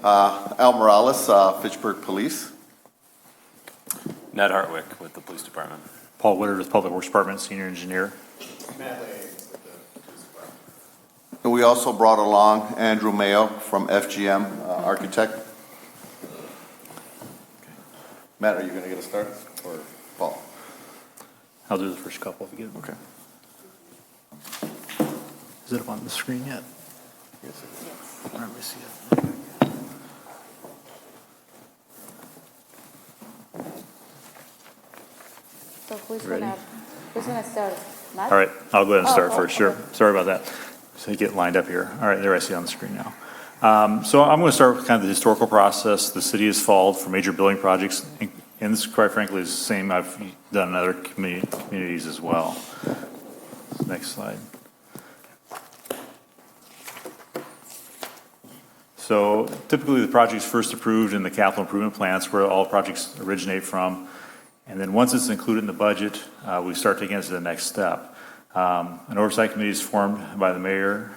Al Morales, Fitchburg Police. Ned Hartwick with the Police Department. Paul Woodard with Public Works Department, Senior Engineer. And we also brought along Andrew Mayo from FGM, Architect. Matt, are you going to get us started, or Paul? I'll do the first couple if you get them. Okay. Is it up on the screen yet? Yes, it is. Let me see it. So who's Ready? gonna start? Matt? All right, I'll go ahead and start first. Sure. Okay. Sorry about that. So you get lined up here. All right, there I see it on the screen now. So I'm going to start with kind of the historical process. The city has followed for major building projects, and this, quite frankly, is the same I've done in other communities as well. Next slide. So typically the project is first approved in the capital improvement plans where all projects originate from. And then once it's included in the budget, we start taking it to the next step. An oversight committee is formed by the mayor.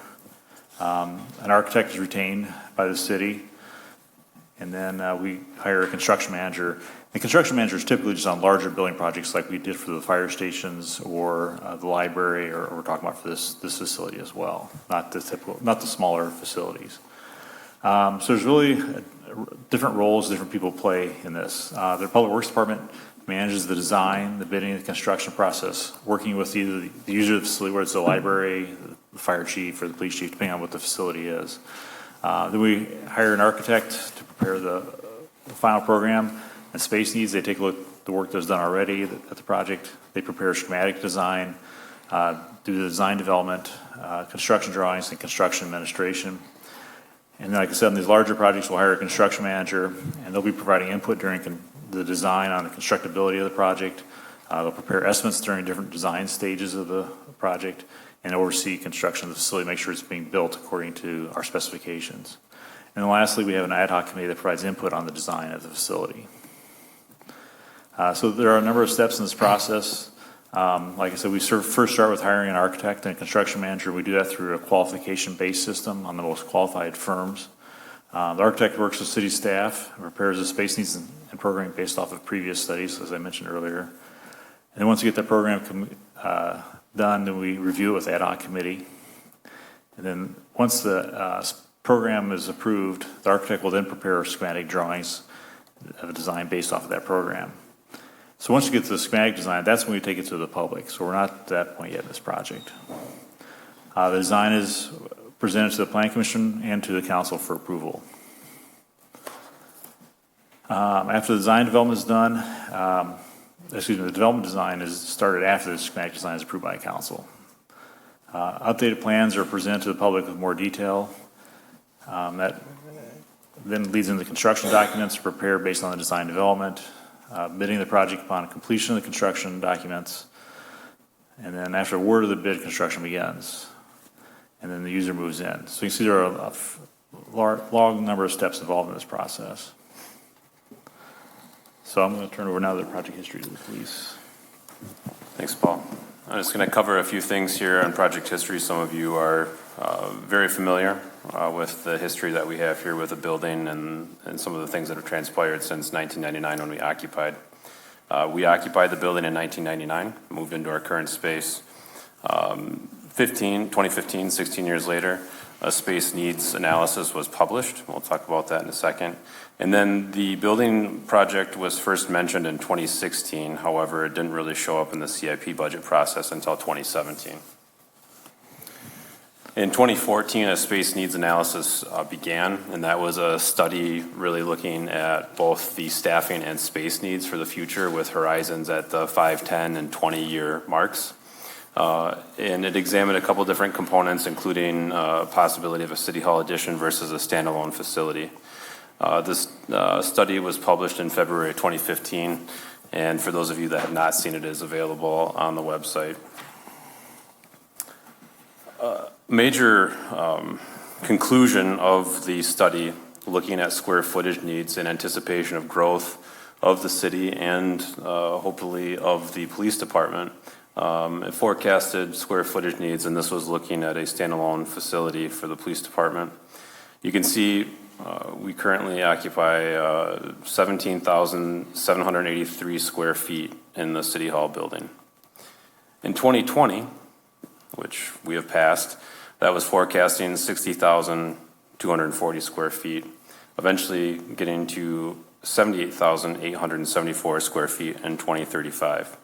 An architect is retained by the city. And then we hire a construction manager. The construction manager is typically just on larger building projects like we did for the fire stations or the library, or we're talking about for this facility as well, not the smaller facilities. So there's really different roles different people play in this. The Public Works Department manages the design, the bidding, the construction process, working with either the user of the facility, whether it's the library, the fire chief, or the police chief, depending on what the facility is. Then we hire an architect to prepare the final program and space needs. They take a look at the work that's done already at the project. They prepare schematic design, do the design development, construction drawings, and construction administration. And like I said, in these larger projects, we'll hire a construction manager, and they'll be providing input during the design on the constructability of the project. They'll prepare estimates during different design stages of the project and oversee construction of the facility, make sure it's being built according to our specifications. And then lastly, we have an ad hoc committee that provides input on the design of the facility. So there are a number of steps in this process. Like I said, we first start with hiring an architect and a construction manager. We do that through a qualification-based system on the most qualified firms. The architect works with city staff and prepares the space needs and programming based off of previous studies, as I mentioned earlier. And then once we get that program done, then we review it with the ad hoc committee. And then once the program is approved, the architect will then prepare schematic drawings of a design based off of that program. So once you get to the schematic design, that's when we take it to the public. So we're not at that point yet in this project. The design is presented to the Planning Commission and to the Council for approval. After the design development is done, the development design is started after the schematic design is approved by Council. Updated plans are presented to the public with more detail. That then leads into the construction documents prepared based on the design development. Bidding the project upon completion of the construction documents, and then after award of the bid, construction begins, and then the user moves in. So you can see there are a long number of steps involved in this process. So I'm going to turn over now to the project history to the police. Thanks, Paul. I'm just going to cover a few things here on project history. Some of you are very familiar with the history that we have here with the building and some of the things that have transpired since 1999 when we occupied. We occupied the building in 1999, moved into our current space. 2015, 16 years later, a space needs analysis was published. We'll talk about that in a second. And then the building project was first mentioned in 2016. However, it didn't really show up in the CIP budget process until 2017. In 2014, a space needs analysis began, and that was a study really looking at both the staffing and space needs for the future with horizons at the 5, 10, and 20-year marks. And it examined a couple different components, including possibility of a City Hall addition versus a standalone facility. This study was published in February 2015, and for those of you that have not seen it, it is available on the website. Major conclusion of the study, looking at square footage needs in anticipation of growth of the city and hopefully of the police department. It forecasted square footage needs, and this was looking at a standalone facility for the police department. You can see We currently occupy 17,783 square feet in the City Hall building. In 2020, which we have passed, that was forecasting 60,240 square feet, eventually getting to 78,874 square feet in 2035.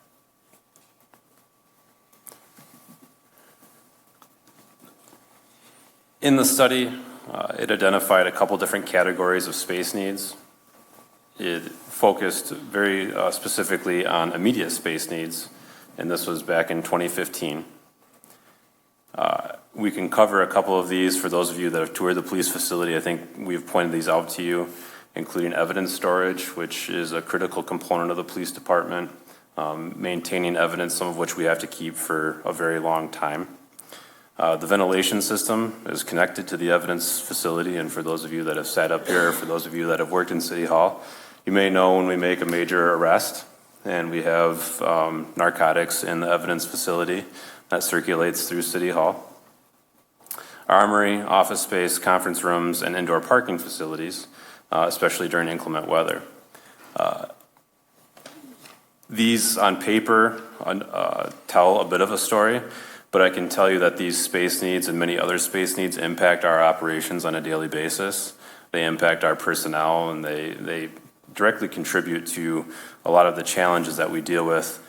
In the study, it identified a couple different categories of space needs. It focused very specifically on immediate space needs, and this was back in 2015. We can cover a couple of these for those of you that have toured the police facility. I think we've pointed these out to you, including evidence storage, which is a critical component of the police department, maintaining evidence, some of which we have to keep for a very long time. The ventilation system is connected to the evidence facility, and for those of you that have sat up here, for those of you that have worked in City Hall, you may know when we make a major arrest and we have narcotics in the evidence facility that circulates through City Hall. Armory, office space, conference rooms, and indoor parking facilities, especially during inclement weather. These on paper tell a bit of a story, but I can tell you that these space needs and many other space needs impact our operations on a daily basis. They impact our personnel, and they directly contribute to a lot of the challenges that we deal with.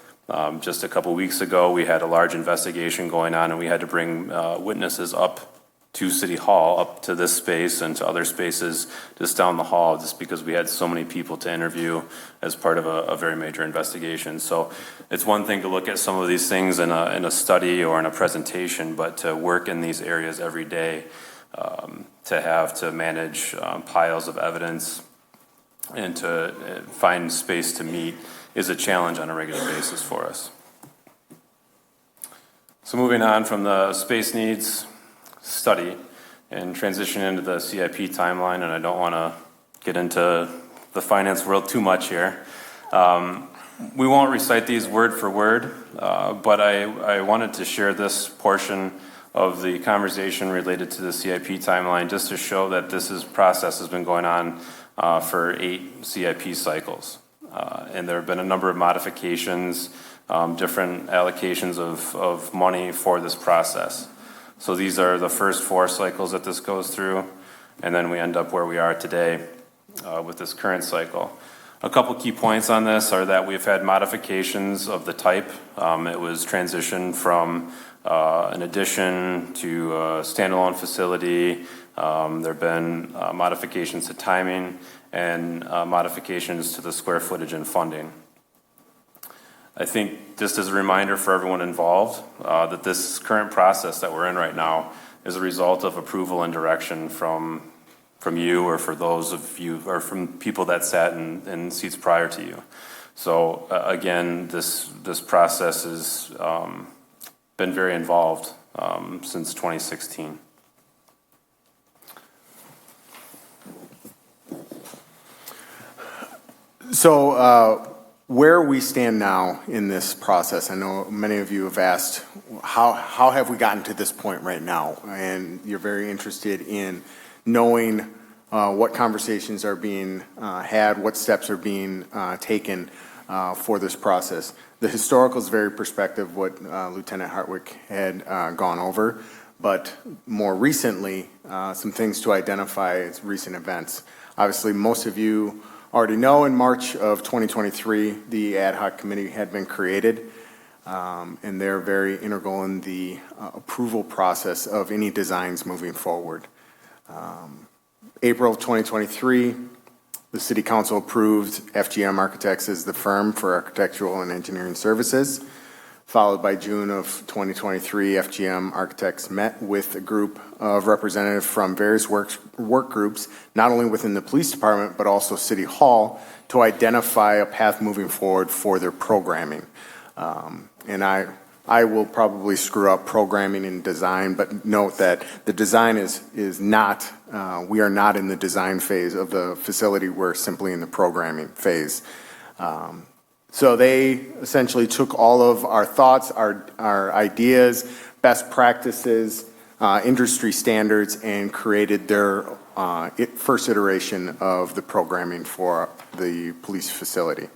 Just a couple weeks ago, we had a large investigation going on, and we had to bring witnesses up to City Hall, up to this space and to other spaces just down the hall, just because we had so many people to interview as part of a very major investigation. So it's one thing to look at some of these things in a study or in a presentation, but to work in these areas every day, to have to manage piles of evidence and to find space to meet is a challenge on a regular basis for us. So moving on from the space needs study and transition into the CIP timeline, and I don't want to get into the finance world too much here. We won't recite these word for word, but I wanted to share this portion of the conversation related to the CIP timeline just to show that process has been going on for 8 CIP cycles. And there have been a number of modifications, different allocations of money for this process. So these are the first 4 cycles that this goes through, and then we end up where we are today with this current cycle. A couple key points on this are that we've had modifications of the type. It was transitioned from an addition to a standalone facility. There have been modifications to timing and modifications to the square footage and funding. I think just as a reminder for everyone involved that this current process that we're in right now is a result of approval and direction from you, or for those of you, or from people that sat in seats prior to you. So again, this process has been very involved since 2016. So where we stand now in this process, I know many of you have asked, how have we gotten to this point right now? And you're very interested in knowing what conversations are being had, what steps are being taken for this process. The historical is very perspective, what Lieutenant Hartwick had gone over, but more recently, some things to identify as recent events. Obviously, most of you already know in March of 2023, the ad hoc committee had been created, and they're very integral in the approval process of any designs moving forward. April of 2023, the City Council approved FGM Architects as the firm for architectural and engineering services. Followed by June of 2023, FGM Architects met with a group of representatives from various work groups, not only within the police department, but also City Hall, to identify a path moving forward for their programming. And I will probably screw up programming and design, but note that the design is not, we are not in the design phase of the facility, we're simply in the programming phase. So they essentially took all of our thoughts, our ideas, best practices, industry standards, and created their first iteration of the programming for the police facility.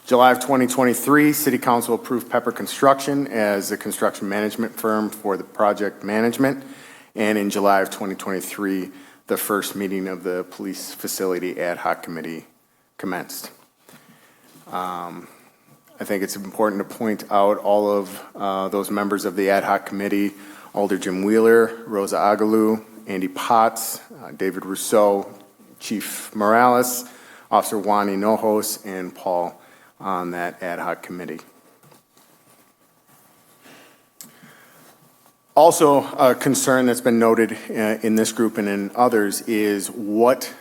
July of 2023, City Council approved Pepper Construction as the construction management firm for the project management. And in July of 2023, the first meeting of the police facility ad hoc committee commenced. I think it's important to point out all of those members of the ad hoc committee: Alder Jim Wheeler, Rosa Agaloo, Andy Potts, David Rousseau, Chief Morales, Officer Wani Nohos, and Paul on that ad hoc committee. Also, a concern that's been noted in this group and in others is what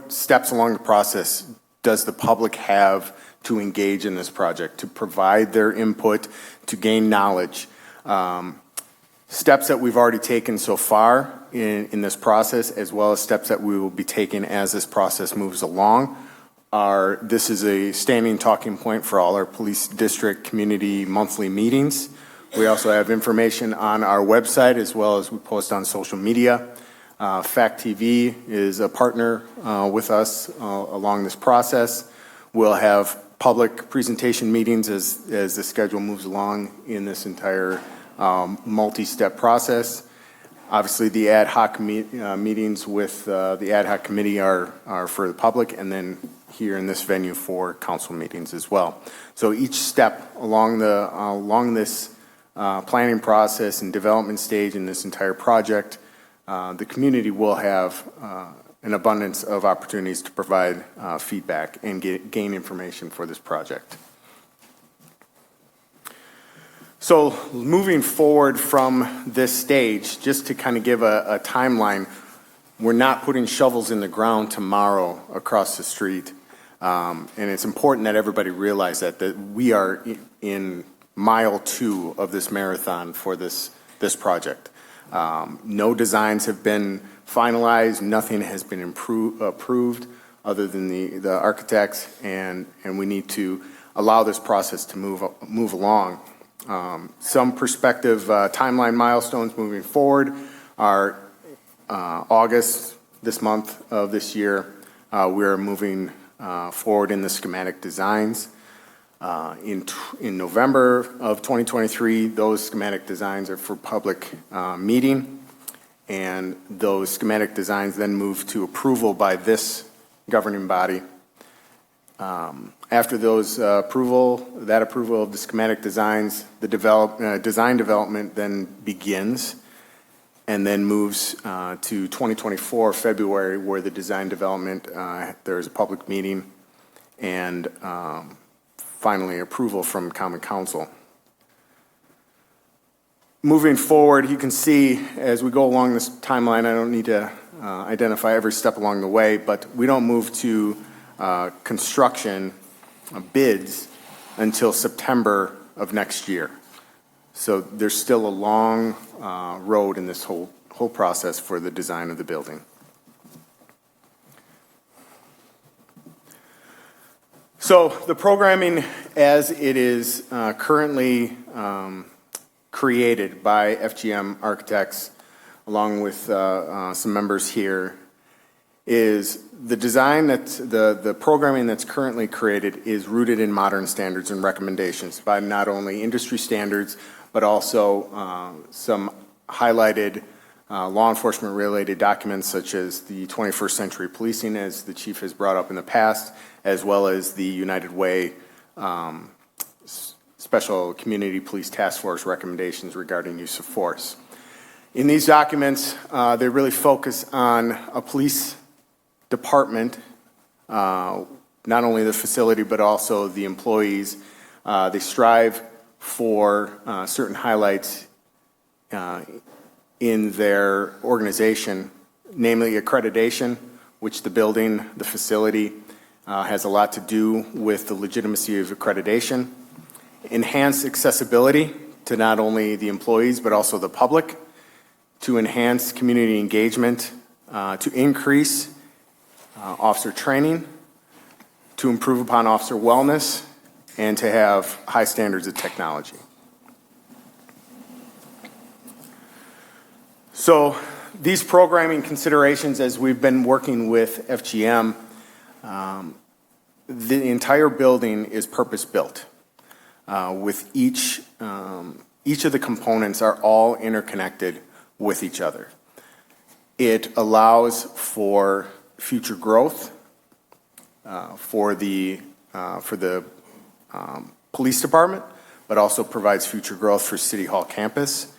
steps along the process does the public have to engage in this project, to provide their input, to gain knowledge. Steps that we've already taken so far in this process, as well as steps that we will be taking as this process moves along, this is a standing talking point for all our police district community monthly meetings. We also have information on our website, as well as we post on social media. Fact TV is a partner with us along this process. We'll have public presentation meetings as the schedule moves along in this entire multi-step process. Obviously, the ad hoc meetings with the ad hoc committee are for the public, and then here in this venue for council meetings as well. So each step along this planning process and development stage in this entire project, the community will have an abundance of opportunities to provide feedback and gain information for this project. So moving forward from this stage, just to kind of give a timeline, we're not putting shovels in the ground tomorrow across the street. And it's important that everybody realize that we are in mile 2 of this marathon for this project. No designs have been finalized, nothing has been approved other than the architects, and we need to allow this process to move along. Some prospective timeline milestones moving forward are August, this month of this year, we're moving forward in the schematic designs. In November of 2023, those schematic designs are for public meeting, and those schematic designs then move to approval by this governing body. After that approval of the schematic designs, the design development then begins and then moves to 2024 February, where the design development, there's a public meeting and finally approval from Common Council. Moving forward, you can see as we go along this timeline, I don't need to identify every step along the way, but we don't move to construction bids until September of next year. So there's still a long road in this whole process for the design of the building. So the programming as it is currently created by FGM Architects, along with some members here, is the design the programming that's currently created is rooted in modern standards and recommendations by not only industry standards, but also some highlighted law enforcement related documents such as the 21st Century Policing, as the chief has brought up in the past, as well as the United Way Special Community Police Task Force recommendations regarding use of force. In these documents, they really focus on a police department, not only the facility, but also the employees. They strive for certain highlights in their organization, namely accreditation, which the building, the facility, has a lot to do with the legitimacy of accreditation. Enhance accessibility to not only the employees, but also the public, to enhance community engagement, to increase officer training, to improve upon officer wellness, and to have high standards of technology. So These programming considerations, as we've been working with FGM, the entire building is purpose-built. With each of the components are all interconnected with each other. It allows for future growth for the police department, but also provides future growth for City Hall campus.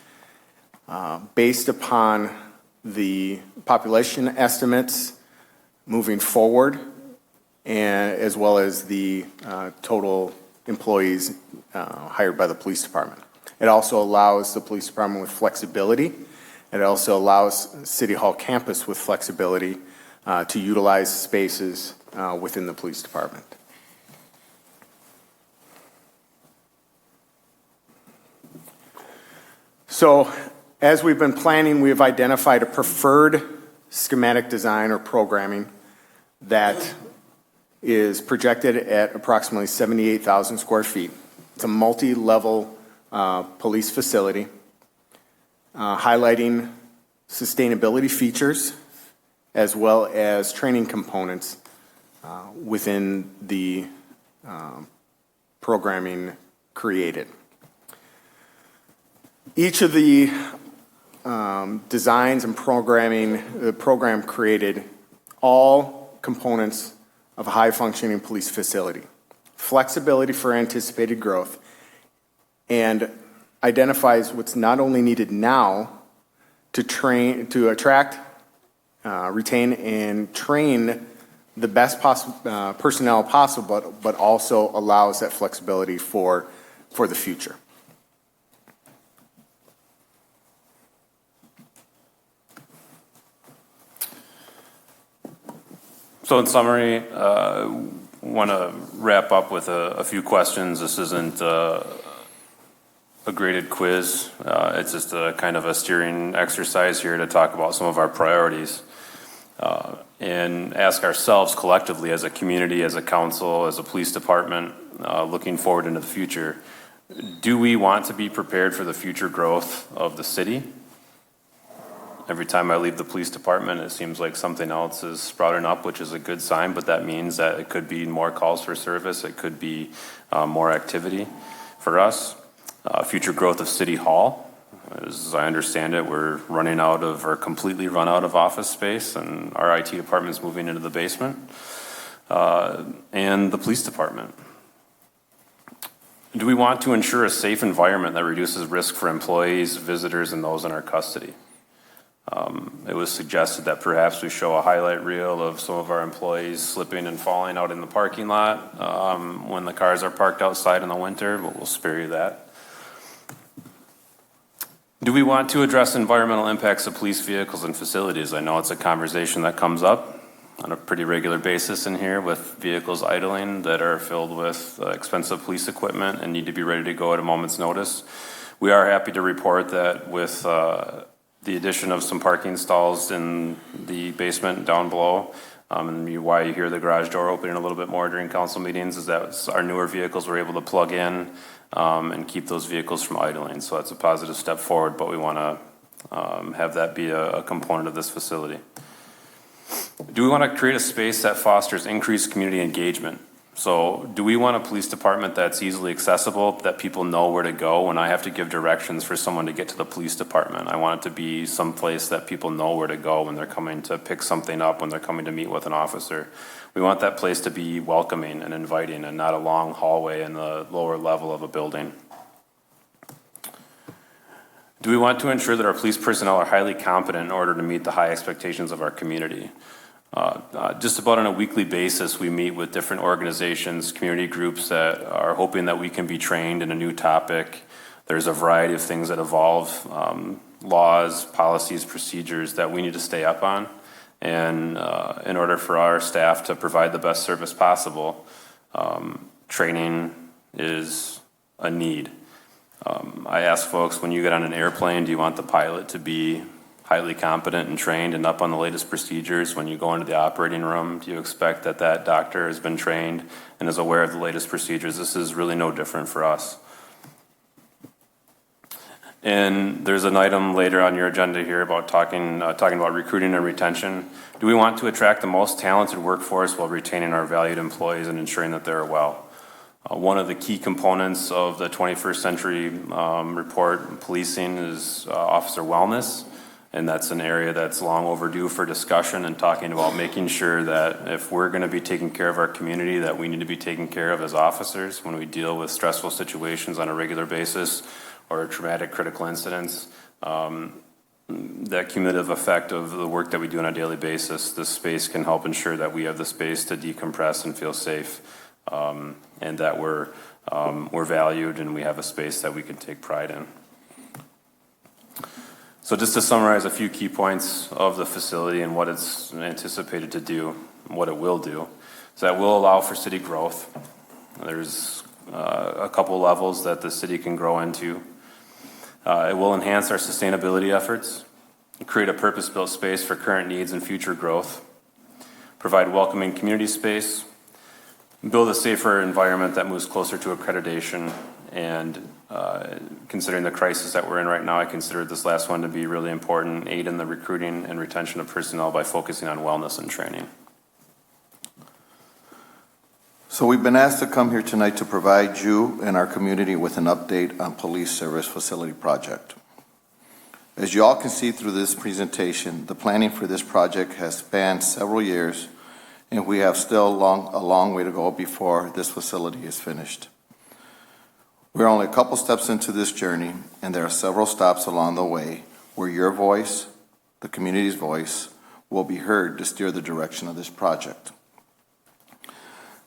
Based upon the population estimates moving forward, and as well as the total employees hired by the police department. It also allows the police department with flexibility. It also allows City Hall campus with flexibility to utilize spaces within the police department. So as we've been planning, we have identified a preferred schematic design or programming that is projected at approximately 78,000 square feet. It's a multi-level police facility highlighting sustainability features as well as training components within the programming created. Each of the designs and programming, the program created all components of a high-functioning police facility, flexibility for anticipated growth, and identifies what's not only needed now to attract, retain, and train the best personnel possible, but also allows that flexibility for the future. So in summary, want to wrap up with a few questions. This isn't a graded quiz. It's just a kind of a steering exercise here to talk about some of our priorities and ask ourselves collectively as a community, as a council, as a police department, looking forward into the future. Do we want to be prepared for the future growth of the city? Every time I leave the police department, it seems like something else is sprouting up, which is a good sign, but that means that it could be more calls for service. It could be more activity for us. Future growth of City Hall. As I understand it, we're running out of, or completely run out of office space, and our IT department's moving into the basement. And the police department. Do we want to ensure a safe environment that reduces risk for employees, visitors, and those in our custody? It was suggested that perhaps we show a highlight reel of some of our employees slipping and falling out in the parking lot when the cars are parked outside in the winter, but we'll spare you that. Do we want to address environmental impacts of police vehicles and facilities? I know it's a conversation that comes up on a pretty regular basis in here with vehicles idling that are filled with expensive police equipment and need to be ready to go at a moment's notice. We are happy to report that with the addition of some parking stalls in the basement down below, and why you hear the garage door opening a little bit more during council meetings is that our newer vehicles were able to plug in and keep those vehicles from idling. So that's a positive step forward, but we want to have that be a component of this facility. Do we want to create a space that fosters increased community engagement? So do we want a police department that's easily accessible, that people know where to go? When I have to give directions for someone to get to the police department, I want it to be someplace that people know where to go when they're coming to pick something up, when they're coming to meet with an officer. We want that place to be welcoming and inviting and not a long hallway in the lower level of a building. Do we want to ensure that our police personnel are highly competent in order to meet the high expectations of our community? Just about on a weekly basis, we meet with different organizations, community groups that are hoping that we can be trained in a new topic. There's a variety of things that evolve, laws, policies, procedures that we need to stay up on. And in order for our staff to provide the best service possible, training is a need. I ask folks, when you get on an airplane, do you want the pilot to be highly competent and trained and up on the latest procedures? When you go into the operating room, do you expect that that doctor has been trained and is aware of the latest procedures? This is really no different for us. And there's an item later on your agenda here about talking about recruiting and retention. Do we want to attract the most talented workforce while retaining our valued employees and ensuring that they're well? One of the key components of the 21st century report, policing, is officer wellness. And that's an area that's long overdue for discussion and talking about making sure that if we're going to be taking care of our community, that we need to be taken care of as officers when we deal with stressful situations on a regular basis or traumatic critical incidents. That cumulative effect of the work that we do on a daily basis, this space can help ensure that we have the space to decompress and feel safe, and that we're valued and we have a space that we can take pride in. So just to summarize a few key points of the facility and what it's anticipated to do, and what it will do, is that will allow for city growth. There's a couple levels that the city can grow into. It will enhance our sustainability efforts, create a purpose-built space for current needs and future growth, provide welcoming community space, build a safer environment that moves closer to accreditation, and considering the crisis that we're in right now, I consider this last one to be really important, aid in the recruiting and retention of personnel by focusing on wellness and training. So we've been asked to come here tonight to provide you and our community with an update on Police Service Facility Project. As you all can see through this presentation, the planning for this project has spanned several years, and we have still a long way to go before this facility is finished. We're only a couple steps into this journey, and there are several stops along the way where your voice, the community's voice, will be heard to steer the direction of this project.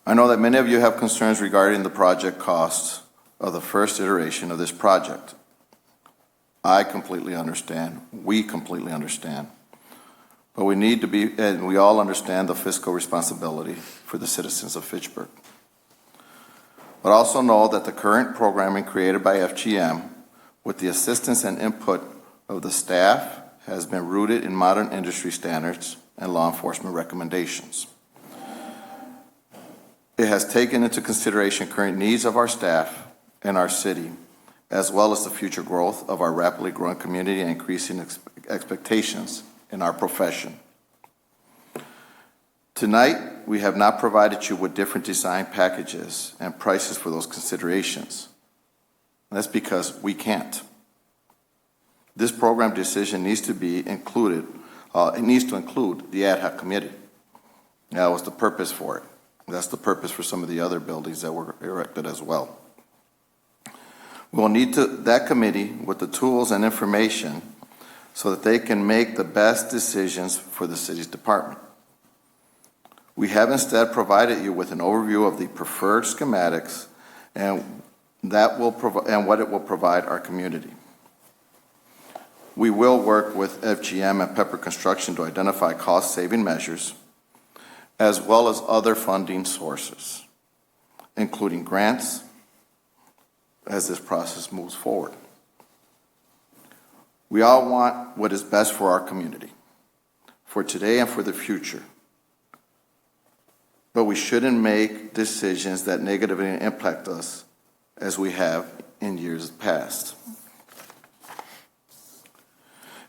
I know that many of you have concerns regarding the project costs of the first iteration of this project. I completely understand. We completely understand. But we need to be, and we all understand the fiscal responsibility for the citizens of Fitchburg. But also know that the current programming created by FGM, with the assistance and input of the staff, has been rooted in modern industry standards and law enforcement recommendations. It has taken into consideration current needs of our staff and our city, as well as the future growth of our rapidly growing community and increasing expectations in our profession. Tonight, we have not provided you with different design packages and prices for those considerations. That's because we can't. This program decision needs to be included, it needs to include the ad hoc committee. That was the purpose for it. That's the purpose for some of the other buildings that were erected as well. We'll need that committee with the tools and information so that they can make the best decisions for the city's department. We have instead provided you with an overview of the preferred schematics and what it will provide our community. We will work with FGM and Pepper Construction to identify cost-saving measures, as well as other funding sources, including grants, as this process moves forward. We all want what is best for our community, for today and for the future. But we shouldn't make decisions that negatively impact us as we have in years past.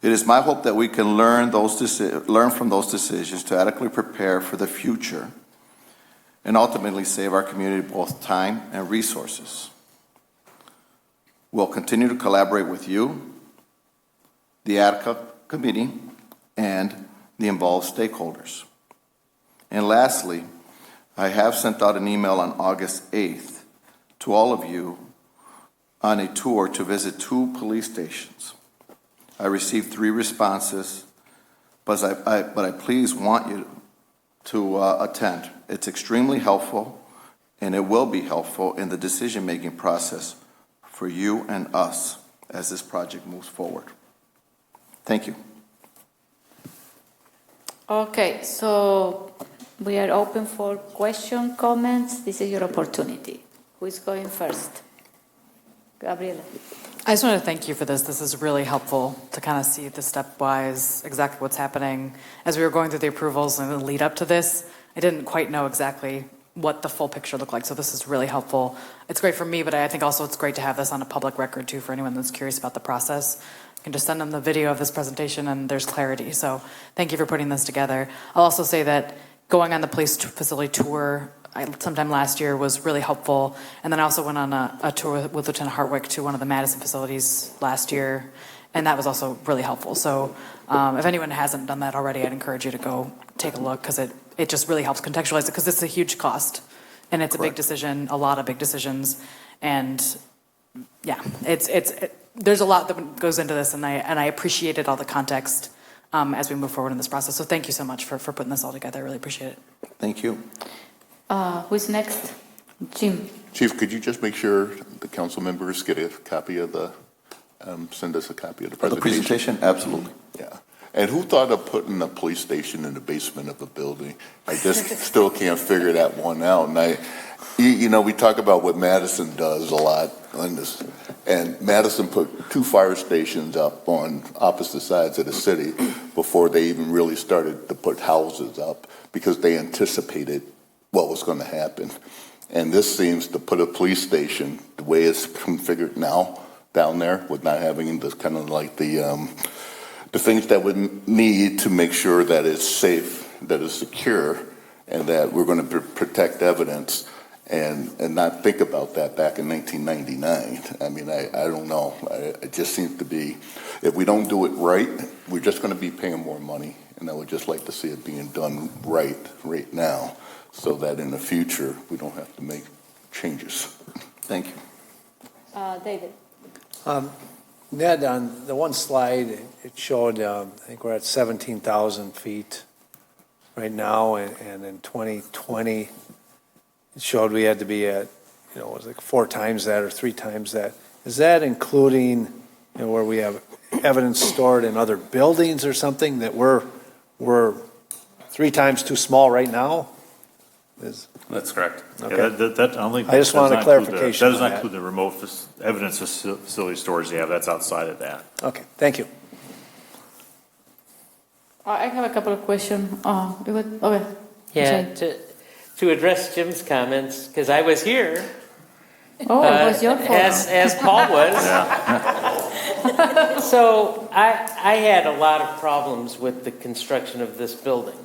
It is my hope that we can learn from those decisions to adequately prepare for the future and ultimately save our community both time and resources. We'll continue to collaborate with you, the ad hoc committee, and the involved stakeholders. And lastly, I have sent out an email on August 8th to all of you on a tour to visit 2 police stations. I received 3 responses, but I please want you to attend. It's extremely helpful, and it will be helpful in the decision-making process for you and us as this project moves forward. Thank you. Okay, so we are open for question, comments. This is your opportunity. Who is going first? Gabriela. I just want to thank you for this. This is really helpful to kind of see the stepwise exactly what's happening. As we were going through the approvals and the lead up to this, I didn't quite know exactly what the full picture looked like. So this is really helpful. It's great for me, but I think also it's great to have this on a public record too for anyone that's curious about the process. You can just send them the video of this presentation and there's clarity. So thank you for putting this together. I'll also say that going on the police facility tour sometime last year was really helpful. And then I also went on a tour with Lieutenant Hartwick to one of the Madison facilities last year. And that was also really helpful. So if anyone hasn't done that already, I'd encourage you to go take a look because it just really helps contextualize it because it's a huge cost and it's a big decision, a lot of big decisions. And yeah, there's a lot that goes into this and I appreciated all the context as we move forward in this process. So thank you so much for putting this all together. I really appreciate it. Thank you. Who's next? Jim. Chief, could you just make sure the council members get a copy of send us a copy of the The presentation? presentation, absolutely. Yeah. And who thought of putting a police station in the basement of a building? I just still can't figure that one out. And we talk about what Madison does a lot on this. And Madison put 2 fire stations up on opposite sides of the city before they even really started to put houses up because they anticipated what was going to happen. And this seems to put a police station the way it's configured now down there with not having this kind of like the things that would need to make sure that it's safe, that it's secure, and that we're going to protect evidence and not think about that back in 1999. I mean, I don't know. It just seems to be, if we don't do it right, we're just going to be paying more money. And I would just like to see it being done right now so that in the future we don't have to make changes. Thank you. David. Ned, on the one slide, it showed, I think we're at 17,000 feet right now, and in 2020, it showed we had to be at, it was like 4 times that or 3 times that. Is that including, where we have evidence stored in other buildings or something that we're 3 times too small right now? That's correct. Yeah, that I don't think. I just that does wanted not clarification include that does on not that. include the remote evidence facility storage you have. That's outside of that. Okay, thank you. I have a couple of questions. Okay. Yeah, to address Jim's comments, because I was here. Oh, it was your fault. As Paul was. So I had a lot of problems with the construction of this building.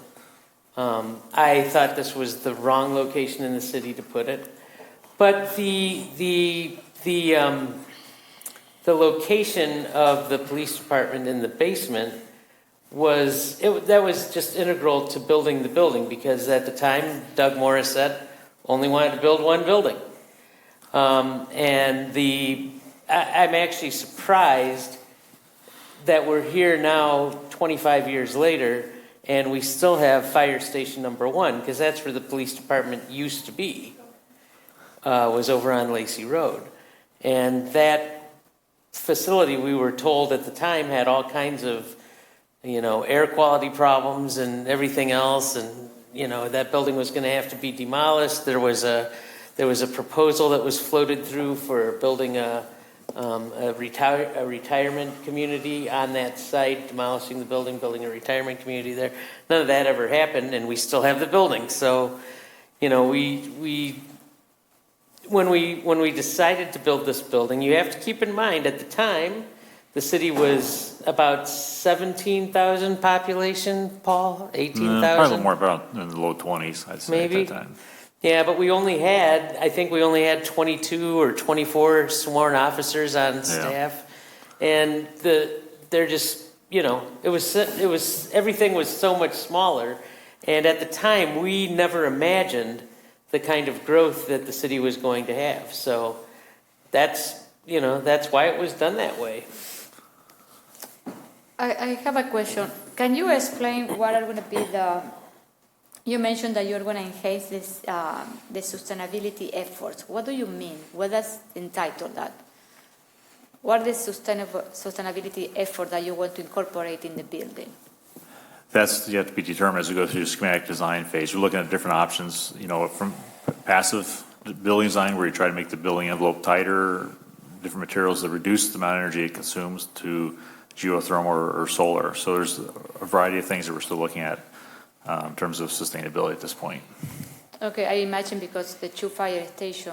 I thought this was the wrong location in the city to put it, but the location of the police department in the basement was just integral to building the building because at the time Doug Morissette only wanted to build one building, and I'm actually surprised that we're here now 25 years later. And we still have fire station number 1, because that's where the police department used to be, was over on Lacey Road. And that facility, we were told at the time, had all kinds of, air quality problems and everything else. And, that building was going to have to be demolished. There was a proposal that was floated through for building a retirement community on that site, demolishing the building, building a retirement community there. None of that ever happened, and we still have the building. So, when we decided to build this building, you have to keep in mind at the time, the city was about 17,000 population, Paul, 18,000? Probably a little more, about in the low 20s, I'd say Maybe. at that time. Yeah, but I think we only had 22 or 24 sworn officers on staff. And they're just, everything was so much smaller. And at the time, we never imagined the kind of growth that the city was going to have. So that's why it was done that way. I have a question. Can you explain what are going to be you mentioned that you're going to enhance the sustainability efforts. What do you mean? What does entitle that? What is the sustainability effort that you want to incorporate in the building? That's yet to be determined as we go through the schematic design phase. We're looking at different options, from passive building design where you try to make the building envelope tighter, different materials that reduce the amount of energy it consumes, to geothermal or solar. So there's a variety of things that we're still looking at in terms of sustainability at this point. Okay, I imagine because the two fire station,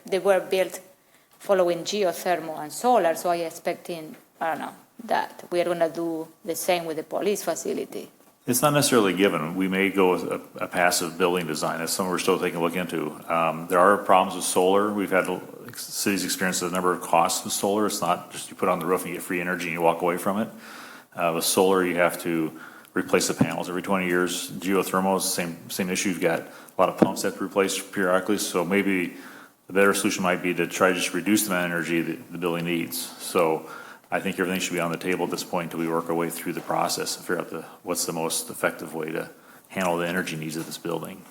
they were built following geothermal and solar, so I expecting, I don't know, that we are gonna do the same with the police facility. It's not necessarily given. We may go with a passive building design. That's something we're still taking a look into. There are problems with solar. We've had cities experience a number of costs with solar. It's not just you put on the roof and you get free energy and you walk away from it. With solar, you have to replace the panels every 20 years. Geothermal is the same issue. You've got a lot of pumps that have to replace periodically. So maybe the better solution might be to try to just reduce the amount of energy that the building needs. So I think everything should be on the table at this point until we work our way through the process and figure out what's the most effective way to handle the energy needs of this building.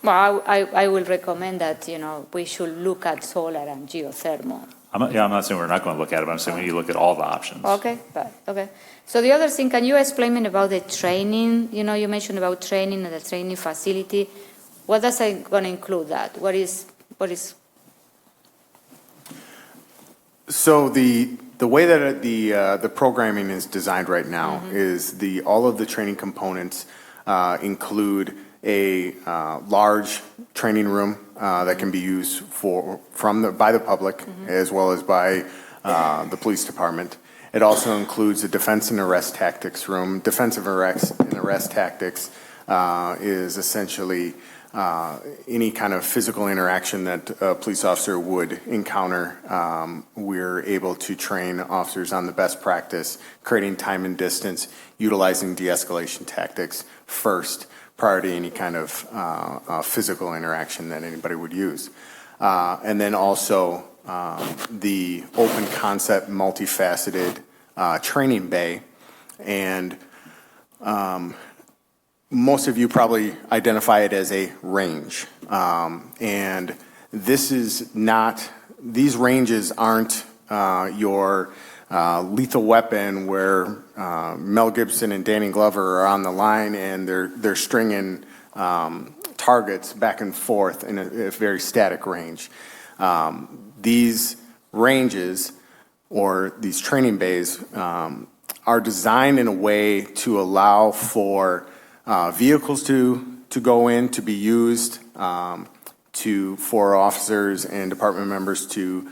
Well, I will recommend that, we should look at solar and geothermal. I'm not saying we're not going to look at it, but I'm saying we need to look at all the options. Okay. So the other thing, can you explain me about the training? You mentioned about training and the training facility. What does it going to include that? What is? So the way that the programming is designed right now is all of the training components include a large training room that can be used by the public as well as by the police department. It also includes a defense and arrest tactics room. Defensive arrest and arrest tactics is essentially any kind of physical interaction that a police officer would encounter. We're able to train officers on the best practice, creating time and distance, utilizing de-escalation tactics first, prior to any kind of physical interaction that anybody would use. And then also the open concept, multifaceted training bay. And most of you probably identify it as a range. And these ranges aren't your Lethal Weapon where Mel Gibson and Danny Glover are on the line and they're stringing targets back and forth in a very static range. These ranges or these training bays are designed in a way to allow for vehicles to go in, to be used, for officers and department members to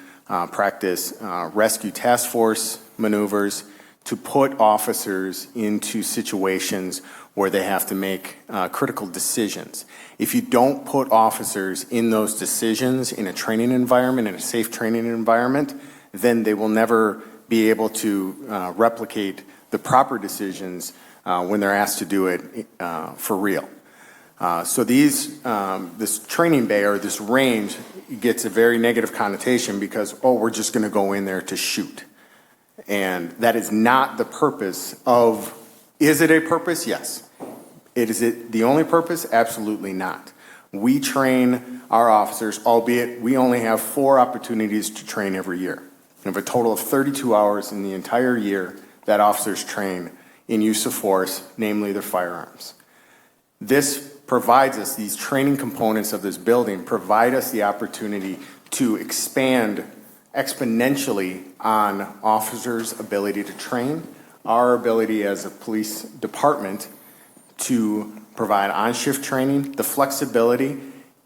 practice rescue task force maneuvers, to put officers into situations where they have to make critical decisions. If you don't put officers in those decisions in a training environment, in a safe training environment, then they will never be able to replicate the proper decisions when they're asked to do it for real. So this training bay or this range gets a very negative connotation because, we're just going to go in there to shoot. And that is not the purpose of, is it a purpose? Yes. Is it the only purpose? Absolutely not. We train our officers, albeit we only have 4 opportunities to train every year. We have a total of 32 hours in the entire year that officers train in use of force, namely their firearms. This provides us, these training components of this building provide us the opportunity to expand exponentially on officers' ability to train, our ability as a police department to provide on-shift training, the flexibility,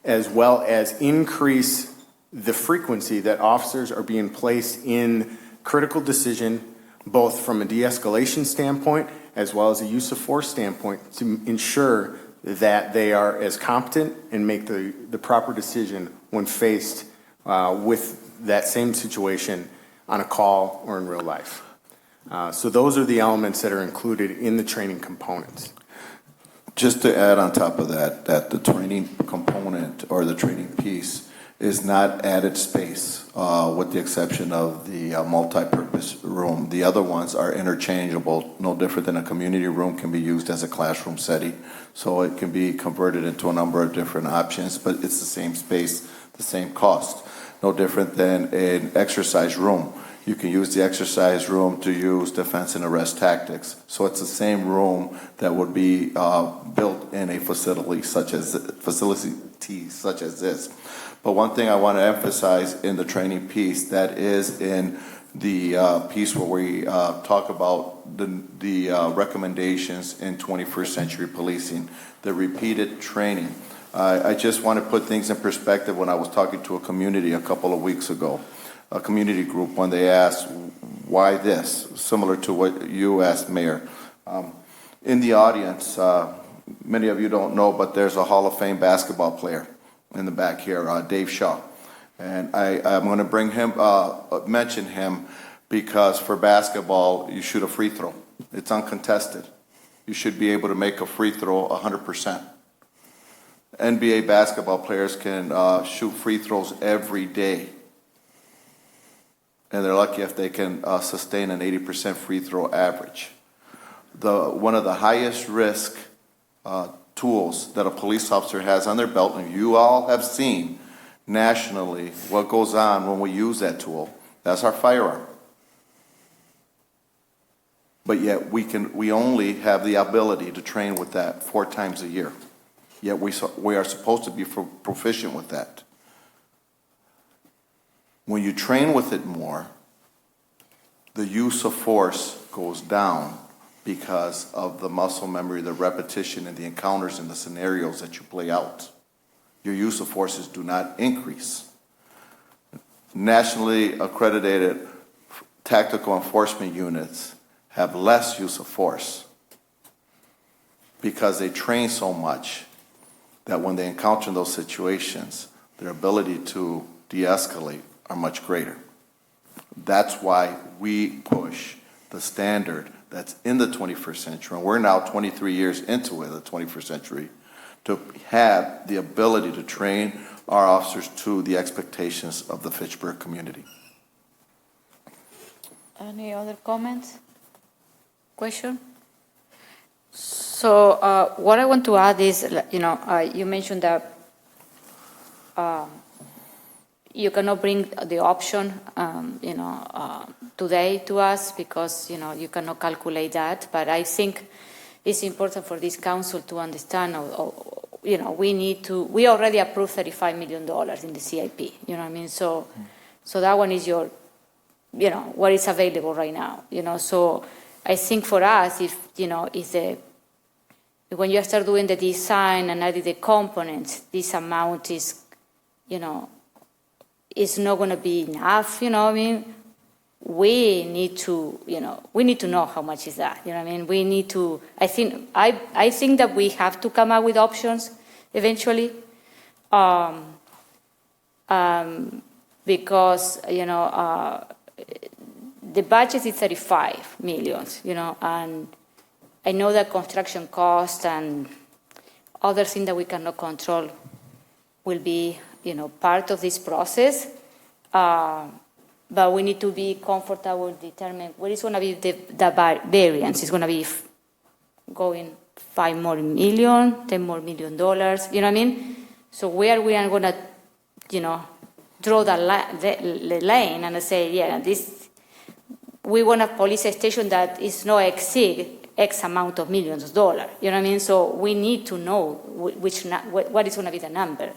as well as increase the frequency that officers are being placed in critical decision, both from a de-escalation standpoint as well as a use of force standpoint, to ensure that they are as competent and make the proper decision when faced with that same situation on a call or in real life. So those are the elements that are included in the training components. Just to add on top of that the training component or the training piece is not added space, with the exception of the multi-purpose room. The other ones are interchangeable, no different than a community room can be used as a classroom setting. So it can be converted into a number of different options, but it's the same space, the same cost. No different than an exercise room. You can use the exercise room to use defense and arrest tactics. So it's the same room that would be built in a facility such as this. But one thing I want to emphasize in the training piece that is in piece where we talk about the recommendations in 21st century policing, the repeated training. I just want to put things in perspective. When I was talking to a community a couple of weeks ago, a community group, when they asked, why this? Similar to what you asked, Mayor. In the audience, many of you don't know, but there's a Hall of Fame basketball player in the back here, Dave Shaw. And I'm going to bring him, mention him, because for basketball, you shoot a free throw. It's uncontested. You should be able to make a free throw 100%. NBA basketball players can shoot free throws every day. And they're lucky if they can sustain an 80% free throw average. One of the highest risk tools that a police officer has on their belt, and you all have seen nationally what goes on when we use that tool, that's our firearm. But yet we only have the ability to train with that 4 times a year. Yet we are supposed to be proficient with that. When you train with it more, the use of force goes down because of the muscle memory, the repetition, and the encounters and the scenarios that you play out. Your use of forces do not increase. Nationally accredited tactical enforcement units have less use of force because they train so much that when they encounter those situations, their ability to de-escalate are much greater. That's why we push the standard that's in the 21st century, and we're now 23 years into it, the 21st century, to have the ability to train our officers to the expectations of the Fitchburg community. Any other comments? Question? So what I want to add is, you mentioned that you cannot bring the option, today to us because, you cannot calculate that. But I think it's important for this council to understand, we already approved $35 million in the CIP, you know what I mean? So that one is what is available right now, So I think for us, when you start doing the design and adding the components, this amount is, it's not going to be enough, we need to know how much is that, we need to, I think that we have to come up with options eventually, because, the budget is 35 million, and I know that construction costs and other things that we cannot control will be, part of this process. But we need to be comfortable, determine what is going to be the variance. It's going to be going $5 more million, $10 more million, you know what I mean? So where we are going to, draw the lane and say, we want a police station that is not exceed X amount of millions of dollars, you know what I mean? So we need to know what is going to be the number.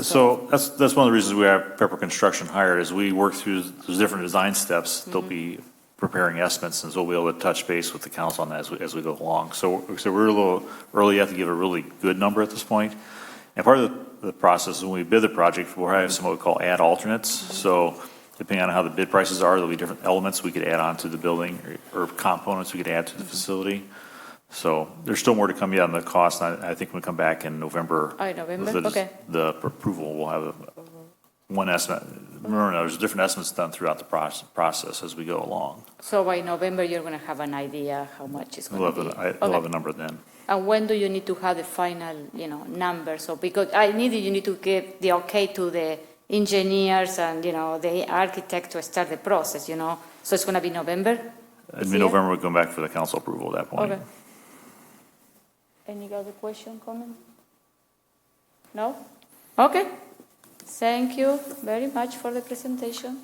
So that's one of the reasons we have Pepper Construction hired, is we work through those different design steps. They'll be preparing estimates, and so we'll be able to touch base with the council on that as we go along. So we're a little early yet to give a really good number at this point. And part of the process is when we bid the project, we'll have some what we call add alternates. So depending on how the bid prices are, there'll be different elements we could add on to the building or components we could add to the facility. So there's still more to come yet on the cost. I think when we come back in November, okay. the approval, we'll have one estimate. Remember, there's different estimates done throughout the process as we go along. So by November, you're going to have an idea how much it's going to be. We'll have a number then. And when do you need to have the final, number? So because you need to give the okay to the engineers and, the architect to start the process, So it's going to be November? In November, we'll come back for the council approval at that point. Okay. Any other question, comment? No? Okay. Thank you very much for the presentation.